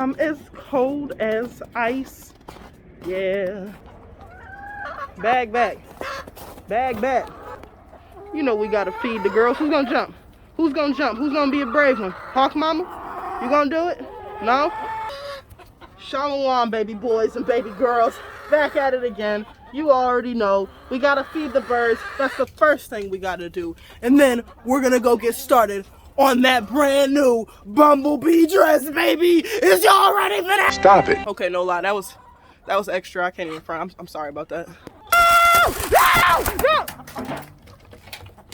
I'm as cold as ice. Yeah. Bag back. Bag back. You know we gotta feed the girls. Who's gonna jump? Who's gonna jump? Who's gonna be a brave one? Hawk Mama? You gonna do it? No? Shalom, baby boys and baby girls. Back at it again. You already know. We gotta feed the birds. That's the first thing we gotta do. And then we're gonna go get started on that brand new bumblebee dress, baby. Is y'all ready for that? Stop it. Okay, no lie. That was extra. I can't even front. I'm sorry about that. No!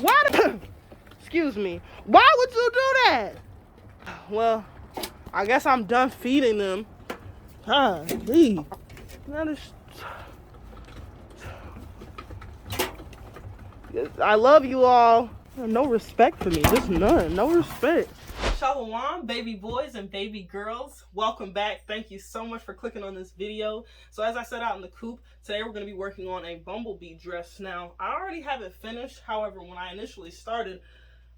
Why? Excuse me. Why would you do that? Well, I guess I'm done feeding them. Golly. That is... I love you all. No respect for me. Just none. No respect. Shalom, baby boys and baby girls. Welcome back. Thank you so much for clicking on this video. So as I said out in the coop, today we're going to be working on a bumblebee dress. Now, I already have it finished. However, when I initially started,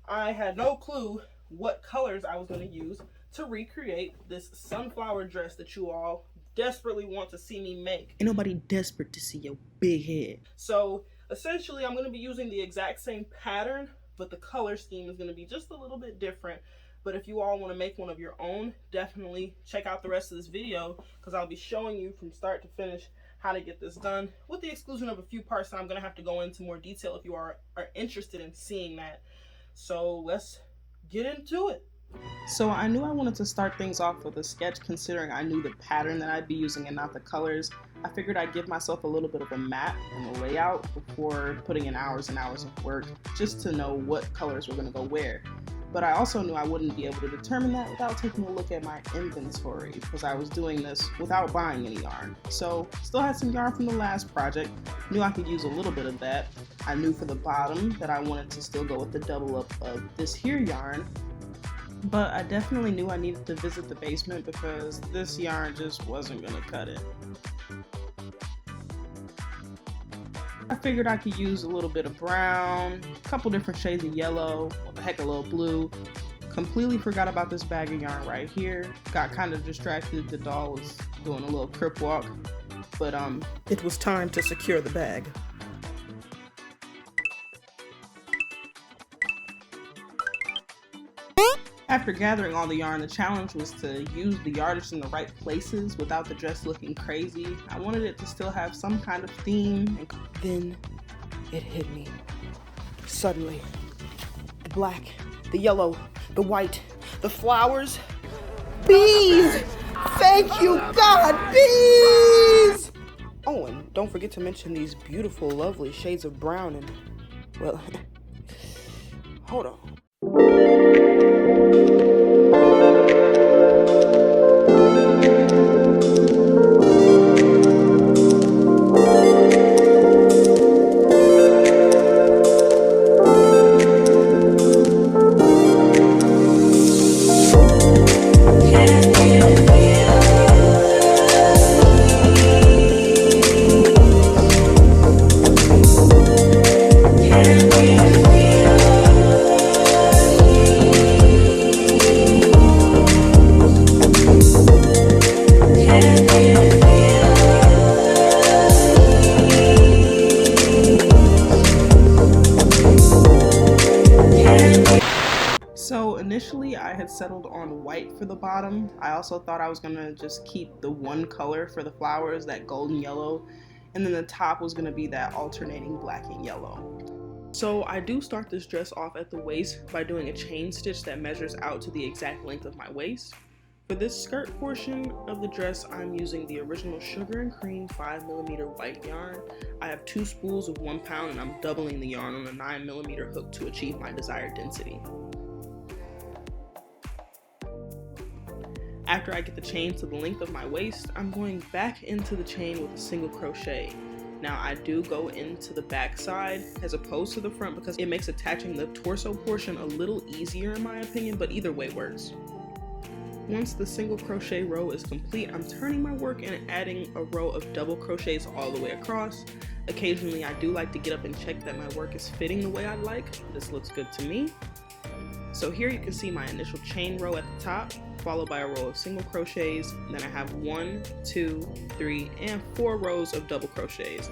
I had no clue what colors I was going to use to recreate this sunflower dress that you all desperately want to see me make. Ain't nobody desperate to see your big head. So essentially, I'm going to be using the exact same pattern, but the color scheme is going to be just a little bit different. But if you all want to make one of your own, definitely check out the rest of this video, because I'll be showing you from start to finish how to get this done, with the exclusion of a few parts that I'm going to have to go into more detail if you are interested in seeing that. So let's get into it. So I knew I wanted to start things off with a sketch, considering I knew the pattern that I'd be using and not the colors. I figured I'd give myself a little bit of a map and a layout before putting in hours and hours of work, just to know what colors were going to go where. But I also knew I wouldn't be able to determine that without taking a look at my inventory, because I was doing this without buying any yarn. So still had some yarn from the last project, knew I could use a little bit of that. I knew for the bottom that I wanted to still go with the double up of this here yarn. But I definitely knew I needed to visit the basement because this yarn just wasn't gonna cut it. I figured I could use a little bit of brown, a couple different shades of yellow, what the heck, a little blue. Completely forgot about this bag of yarn right here. Got kind of distracted, the doll was doing a little crip walk. But It was time to secure the bag. After gathering all the yarn, the challenge was to use the yardage in the right places without the dress looking crazy. I wanted it to still have some kind of theme. Then it hit me. Suddenly, the black, the yellow, the white, the flowers. Bees! Thank you, God! Bees! Oh, and don't forget to mention these beautiful, lovely shades of brown and, well, hold on. So initially I had settled on white for the bottom. I also thought I was gonna just keep the one color for the flowers, that golden yellow, and then the top was gonna be that alternating black and yellow. So I do start this dress off at the waist by doing a chain stitch that measures out to the exact length of my waist. For this skirt portion of the dress, I'm using the original Sugar and Cream 5mm white yarn. I have 2 spools of 1 pound and I'm doubling the yarn on a 9mm hook to achieve my desired density. After I get the chain to the length of my waist, I'm going back into the chain with a single crochet. Now I do go into the back side as opposed to the front because it makes attaching the torso portion a little easier in my opinion, but either way works. Once the single crochet row is complete, I'm turning my work and adding a row of double crochets all the way across. Occasionally I do like to get up and check that my work is fitting the way I like. This looks good to me. So here you can see my initial chain row at the top. followed by a row of single crochets. Then I have 1, 2, 3, and 4 rows of double crochets.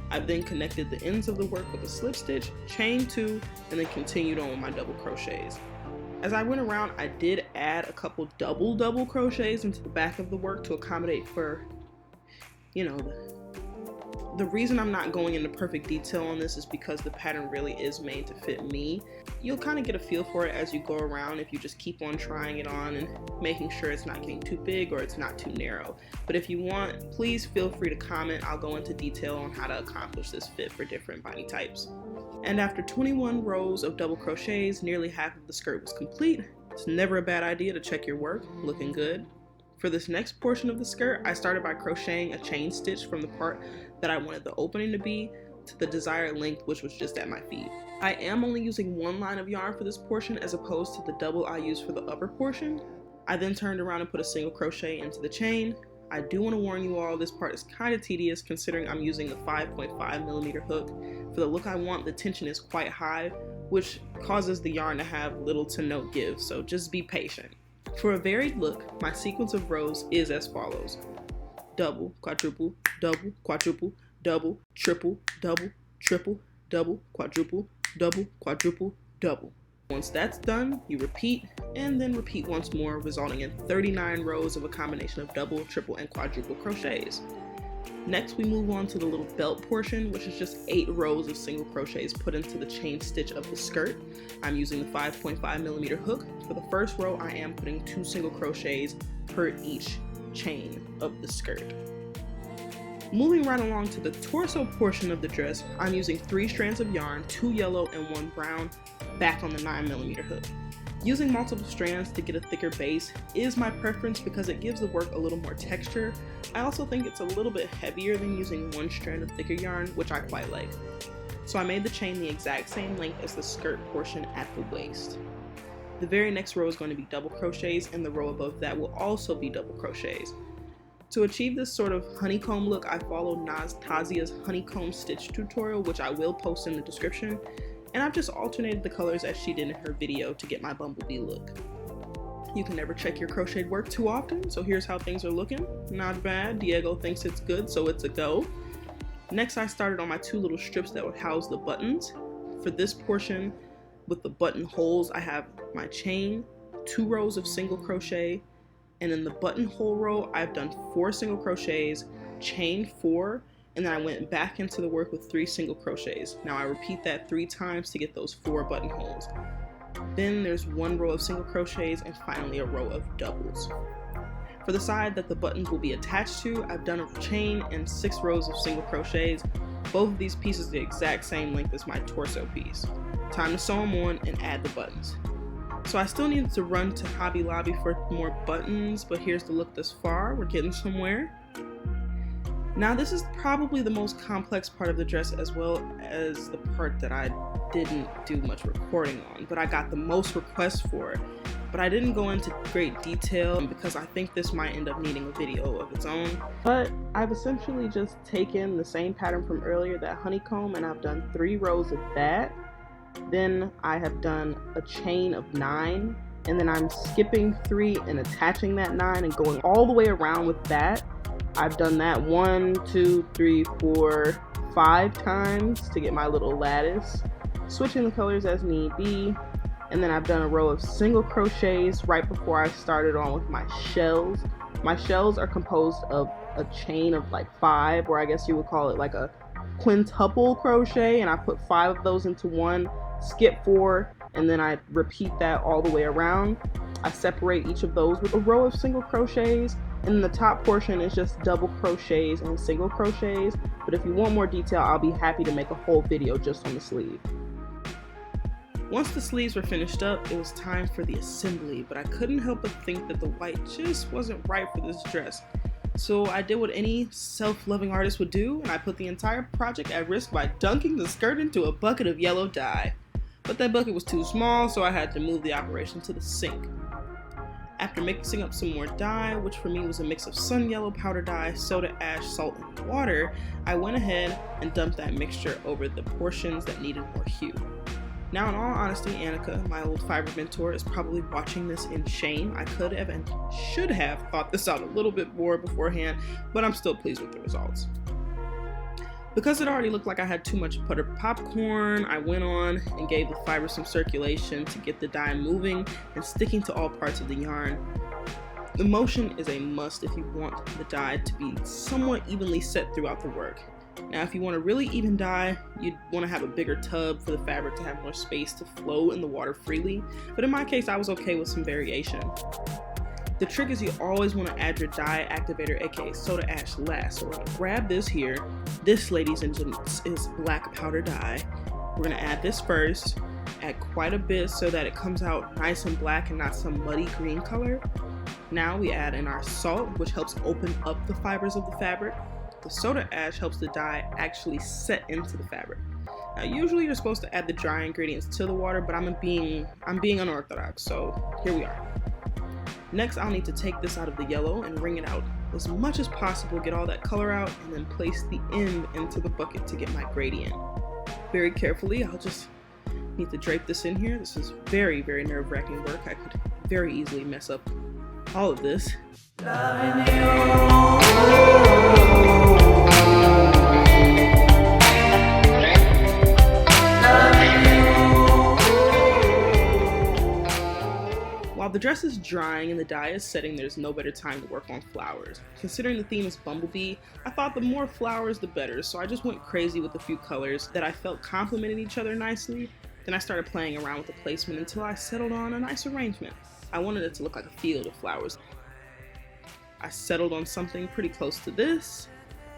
I've then connected the ends of the work with a slip stitch, chain 2, and then continued on with my double crochets. As I went around, I did add a couple double crochets into the back of the work to accommodate for, the reason I'm not going into perfect detail on this is because the pattern really is made to fit me. You'll kind of get a feel for it as you go around if you just keep on trying it on and making sure it's not getting too big or it's not too narrow. But if you want, please feel free to comment. I'll go into detail on how to accomplish this fit for different body types. And after 21 rows of double crochets, nearly half of the skirt was complete. It's never a bad idea to check your work, looking good. For this next portion of the skirt, I started by crocheting a chain stitch from the part that I wanted the opening to be to the desired length, which was just at my feet. I am only using one line of yarn for this portion as opposed to the double I used for the upper portion. I then turned around and put a single crochet into the chain. I do want to warn you all, this part is kind of tedious considering I'm using a 5.5mm hook. For the look I want, the tension is quite high, which causes the yarn to have little to no give, so just be patient. For a varied look, my sequence of rows is as follows: double, quadruple, double, quadruple, double, triple, double, triple, double, quadruple, double, quadruple, double. Once that's done, you repeat and then repeat once more, resulting in 39 rows of a combination of double, triple, and quadruple crochets. Next, we move on to the little belt portion, which is just 8 rows of single crochets put into the chain stitch of the skirt. I'm using the 5.5mm hook. For the first row, I am putting 2 single crochets per each chain of the skirt. Moving right along to the torso portion of the dress, I'm using 3 strands of yarn, 2 yellow and 1 brown, back on the 9mm hook. Using multiple strands to get a thicker base is my preference because it gives the work a little more texture. I also think it's a little bit heavier than using 1 strand of thicker yarn, which I quite like. So I made the chain the exact same length as the skirt portion at the waist. The very next row is going to be double crochets, and the row above that will also be double crochets. To achieve this sort of honeycomb look, I followed Naztazia's honeycomb stitch tutorial, which I will post in the description, and I've just alternated the colors as she did in her video to get my bumblebee look. You can never check your crocheted work too often, so here's how things are looking. Not bad. Diego thinks it's good, so it's a go. Next, I started on my 2 little strips that would house the buttons. For this portion with the button holes, I have my chain, 2 rows of single crochet, and in the buttonhole row, I've done 4 single crochets, chain 4, and then I went back into the work with 3 single crochets. Now I repeat that 3 times to get those 4 buttonholes. Then there's 1 row of single crochets and finally a row of doubles. For the side that the buttons will be attached to, I've done a chain and 6 rows of single crochets. Both of these pieces are the exact same length as my torso piece. Time to sew them on and add the buttons. So I still needed to run to Hobby Lobby for more buttons, but here's the look thus far. We're getting somewhere. Now this is probably the most complex part of the dress, as well as the part that I didn't do much recording on, but I got the most requests for it. But I didn't go into great detail because I think this might end up needing a video of its own. But I've essentially just taken the same pattern from earlier, that honeycomb, and I've done 3 rows of that. Then I have done a chain of 9, and then I'm skipping 3 and attaching that 9 and going all the way around with that. I've done that 1, 2, 3, 4, 5 times to get my little lattice, switching the colors as need be. And then I've done a row of single crochets right before I started on with my shells. My shells are composed of a chain of like 5, or I guess you would call it like a quintuple crochet, and I put 5 of those into one, skip 4, and then I repeat that all the way around. I separate each of those with a row of single crochets, and the top portion is just double crochets and single crochets. But if you want more detail, I'll be happy to make a whole video just on the sleeve. Once the sleeves were finished up, it was time for the assembly, but I couldn't help but think that the white just wasn't right for this dress. So I did what any self-loving artist would do, and I put the entire project at risk by dunking the skirt into a bucket of yellow dye. But that bucket was too small, so I had to move the operation to the sink. After mixing up some more dye, which for me was a mix of sun yellow powder dye, soda ash, salt, and water, I went ahead and dumped that mixture over the portions that needed more hue. Now, in all honesty, Annika, my old fiber mentor, is probably watching this in shame. I could have and should have thought this out a little bit more beforehand, but I'm still pleased with the results. Because it already looked like I had too much buttered popcorn, I went on and gave the fiber some circulation to get the dye moving and sticking to all parts of the yarn. The motion is a must if you want the dye to be somewhat evenly set throughout the work. Now, if you want a really even dye, you'd want to have a bigger tub for the fabric to have more space to flow in the water freely, but in my case, I was okay with some variation. The trick is you always want to add your dye activator, aka soda ash, last. So we're going to grab this here. This, ladies and gentlemen, is black powder dye. We're going to add this first, add quite a bit so that it comes out nice and black and not some muddy green color. Now we add in our salt, which helps open up the fibers of the fabric. The soda ash helps the dye actually set into the fabric. Now, usually you're supposed to add the dry ingredients to the water, but I'm being unorthodox, so here we are. Next, I'll need to take this out of the yellow and wring it out as much as possible, get all that color out, and then place the end into the bucket to get my gradient. Very carefully, I'll just need to drape this in here. This is very, very nerve-wracking work. I could very easily mess up all of this. While the dress is drying and the dye is setting, there's no better time to work on flowers. Considering the theme is Bumblebee, I thought the more flowers the better, so I just went crazy with a few colors that I felt complemented each other nicely. Then I started playing around with the placement until I settled on a nice arrangement. I wanted it to look like a field of flowers. I settled on something pretty close to this.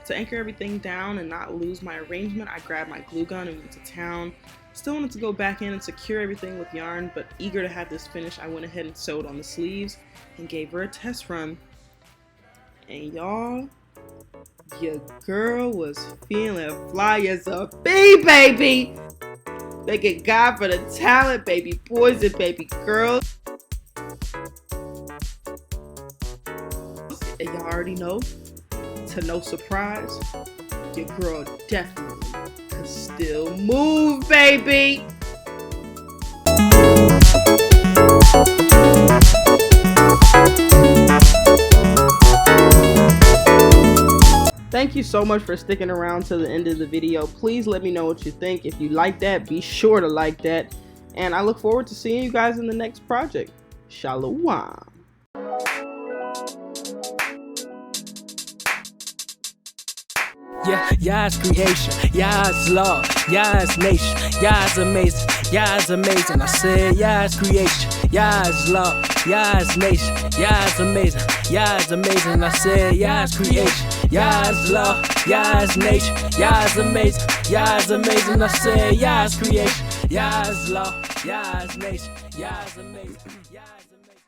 To anchor everything down and not lose my arrangement, I grabbed my glue gun and went to town. Still wanted to go back in and secure everything with yarn, but eager to have this finished, I went ahead and sewed on the sleeves and gave her a test run. And y'all, your girl was feeling fly as a bee, baby! Thanking God for the talent, baby boys and baby girls. And y'all already know, to no surprise, your girl definitely can still move, baby. Thank you so much for sticking around to the end of the video. Please let me know what you think. If you like that, be sure to like that. And I look forward to seeing you guys in the next project. Shalom. Yeah, Yah's creation, Yah's law, Yah's nation, Yah's amazing, Yah's amazing. I said Yah's creation, Yah's law, Yah's nation, Yah's amazing, Yah's amazing. I said Yah's creation, Yah's law, Yah's nation, Yah's amazing, Yah's amazing. I said Yah's creation, Yah's law, Yah's nation, Yah's amazing, Yah's amazing.